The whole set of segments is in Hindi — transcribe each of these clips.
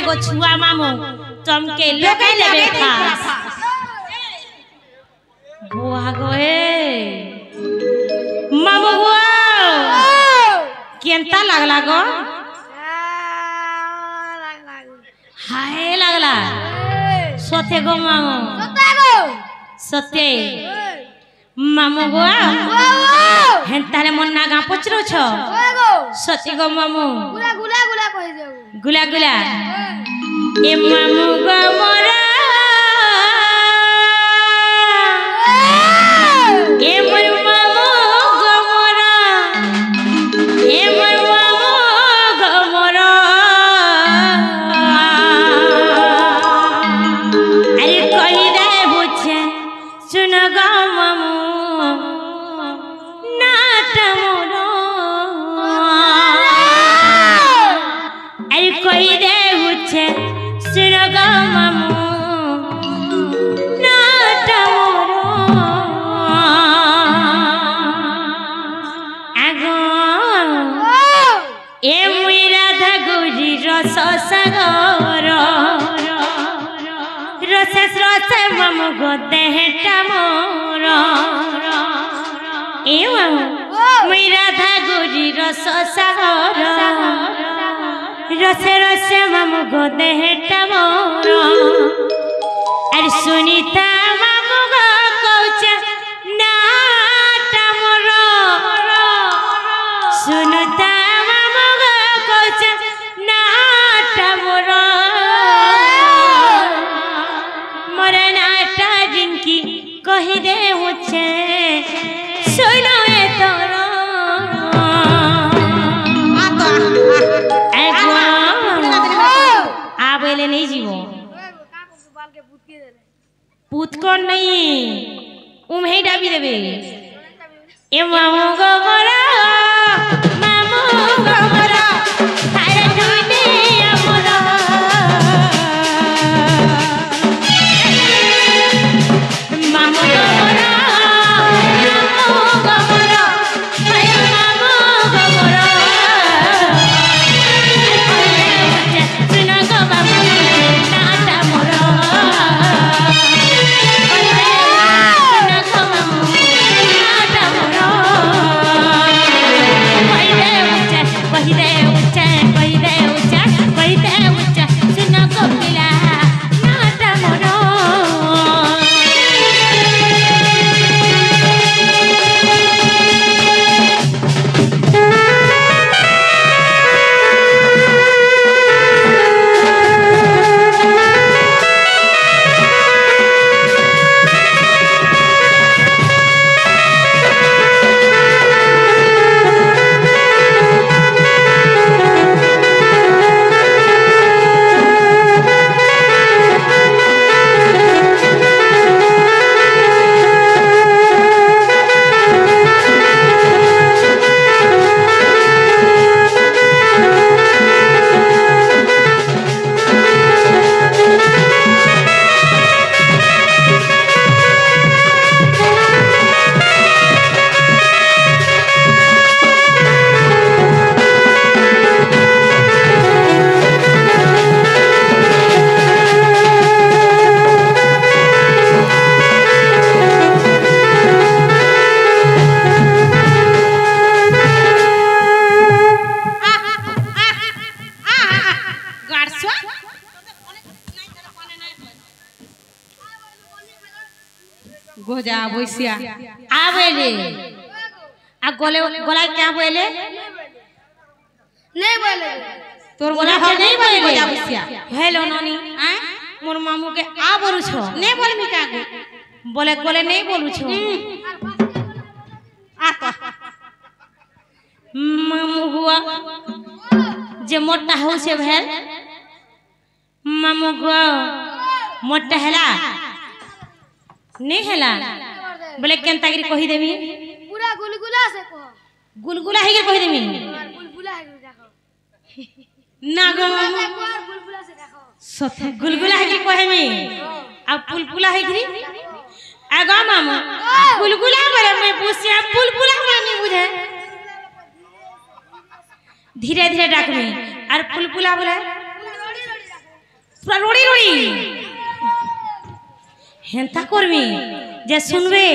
गो छुआ मामू चमके लगे लेबे खास बुआ गोए मामू बुआ केंता लागला गो हाय लागला सोते गो मामू सत्य मामू बुआ हेंताले मन नागा पचरो छ सत्य गो मामू गुला गुला ए मामू गो मोरा ए मोर मामू गो मोरा ए मोर मामू गो मोरा अरे कहि दे बुझे सुन गो मामू नाट मोरा अरे कहि दे बुझे सुन गो मामू नाट मोरा आगो ए मुई राधा गुरी रस सागर रसे रसे मामू गो देहटा मोर ए मामू मुई राधा गुरी रस सागर रसे रसे मामू गो देहटा मोर अरे सुनीता मामू गो कौचे नाटा मोर सुनीता मामू गो कौचे नाटा मोर मोर नाटा जिनकी कहि दे होछे सुनो ए तोर आबेले नहीं जीवो पूत कौन नहीं उम्हे डाबी देबे ए मामू गो मोरा मामू गो मोरा थारे दुने मोरा मामू गो मोरा मामू गो मोरा थारे मामू गो मोरा सुना गो मामू नाटा मोरा गोजा बोसिया आवेले आ गोले गोला क्या बोले नहीं बोले तोर गोला के नहीं बोले गोजा बोसिया हेलो ननी आ मोर मामू के आ बोलु छो नहीं बोल मी का बोले गोले नहीं बोलु छो आ तो मामू हुआ जे मोटा हो से भेल मामू गो मोटा हैला नहीं हैला बोले केंतागिरी कहि देबी पूरा गुलगुला से कहो गुलगुला है के कहि देबी गुलगुला है देखो ना गो गुलगुला से देखो सथे गुलगुला है के कहेमी अब पुलपुला है गिरी आगा मामा गुलगुला बोले मैं पूछिया पुलपुला बोले नहीं बुझे धीरे धीरे डाक में और पुलपुला बोले হেন্তা করবি যে শুনবে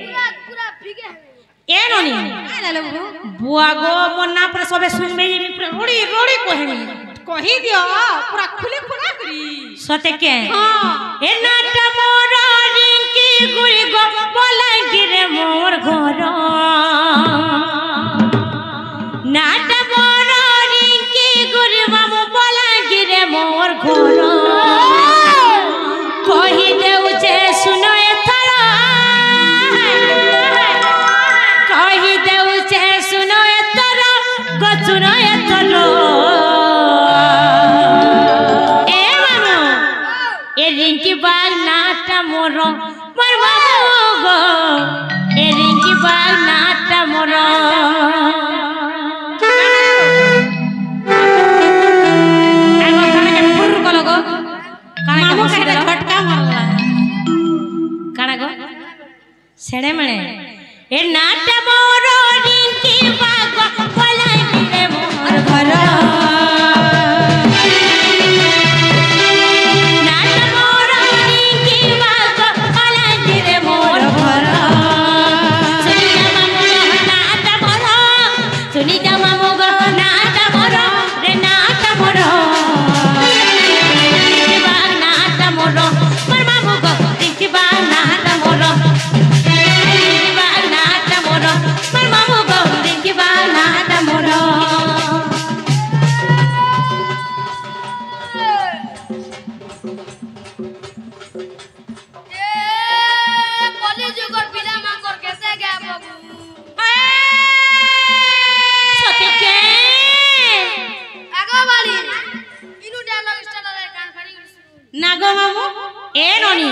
पूरा पूरा भीगे है এ ননি বুয়া গো মন্না পরে সবে শুনবে যে পুরা রড়ি রড়ি কহেমি কহি দিও পুরা খুলে খোলা করি সতে কে এ নাটা মোর রিঙ্কি গুড়ি গো বলাই গিরে মোর ঘর নাটা মোর রিঙ্কি গুড়ি মামু বলাই গিরে মোর ঘর কহি দেউছে শুনো এথর কহি দেউছে শুনো এথর গো শুনো এথর এ রিঙ্কি বাগ নাটা মোর মোর মামু গো এ রিঙ্কি বাগ নাটা মোর আগো কানে ফুর কল গো কানে মামু কানে ঝটকা মারলা কানা গো সেড়ে মেড়ে এ নাটা মোর রিঙ্কি বাগ বলাই গিরে মোর ঘর कॉलेज और बिना मां कर कैसे गया बाबू सते के आगो वाली इनु डायलॉग स्टार्ट है कान फाड़ी नागो मामू ए ननी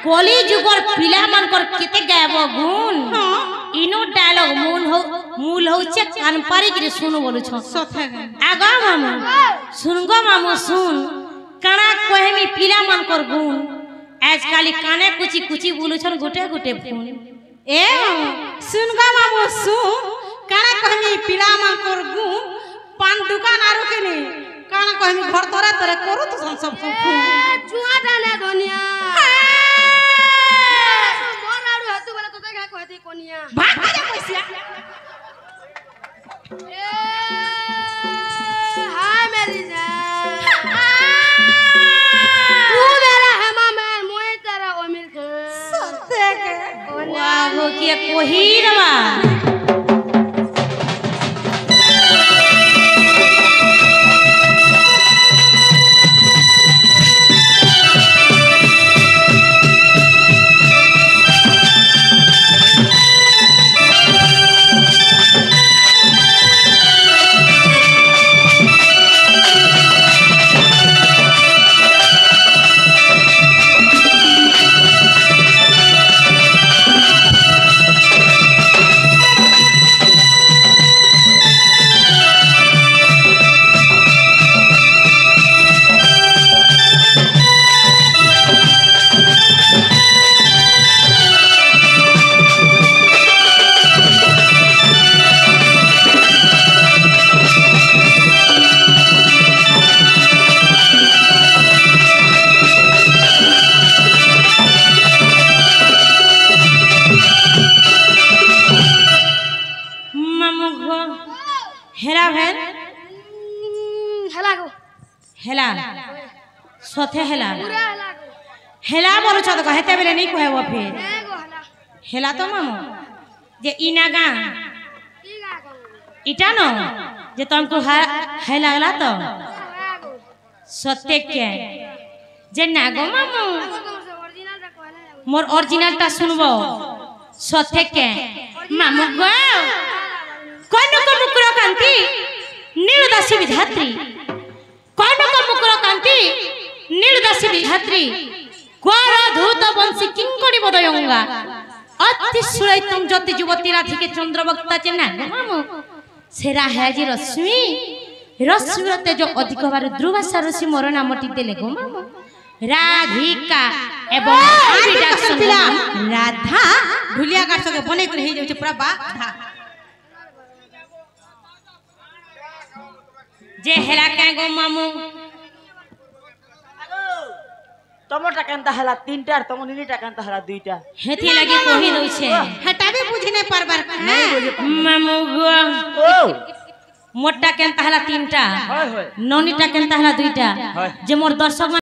कली जुगर पिला मन कर केते गायब गुण इनो डायलॉग मूल होचे कान पारी के सुनो बोलु छ सथे आगा मामू सुन गो मामू सुन काना कहमी पिला मन कर गुण आजकल काने कुची कुची बोलु छन गोटे गोटे फोन ए सुन गा मामू सुन काना कहमी पिला मान कर गु पान दुकान आरो के ने काना कहमी घर तोरा तोरा करू तो सब चुआ डाले दुनिया मोर आरो हतु बोले तो देखा कहती कोनिया भाग जा पैसा हाय मेरी जान तू मेरा हेमा मैं मोए तेरा अमीर खान वाह हो के कोहिरवा हेला भेल हेला गो हेला सथे हेला पूरा हेला गो हेला बोलु छ त कहते बेले नहीं कहबो फिर ए गो हेला हेला तो मामू जे इना गा की गा गो इटा न जे तुमको हेला गला तो ए गो सत्य के जे नागो मामू ओरिजिनल रे कहले मोर ओरिजिनल ता सुनबो सत्य के मामू गो कनक मुकुर कांति नीलदासी विधात्री कनक मुकुर कांति नीलदासी विधात्री क्वार धूत वंशी किंकड़ी बदयंगा अति सुरैतम ज्योति युवती राधि के चंद्रवक्ता चेना मामू सेरा है जी रश्मि रश्मि तेज अधिक बार ध्रुवासा ऋषि मोर नामटी देले गो मामू राधिका एवं राधा ढुलिया गाछ के बने कर हे जाय पूरा बाधा जे हेला के गो मामू तमटा केनता हला तीनटा और तम नीलीटा केनता हला दुईटा हेथी लगे कहि दउछे हटाबे बुझी नहीं परबार नहीं बुझे मामू गो ओ मोटा केनता हला तीनटा होय होय नौनीटा केनता हला दुईटा হয়। जे मोर दर्शक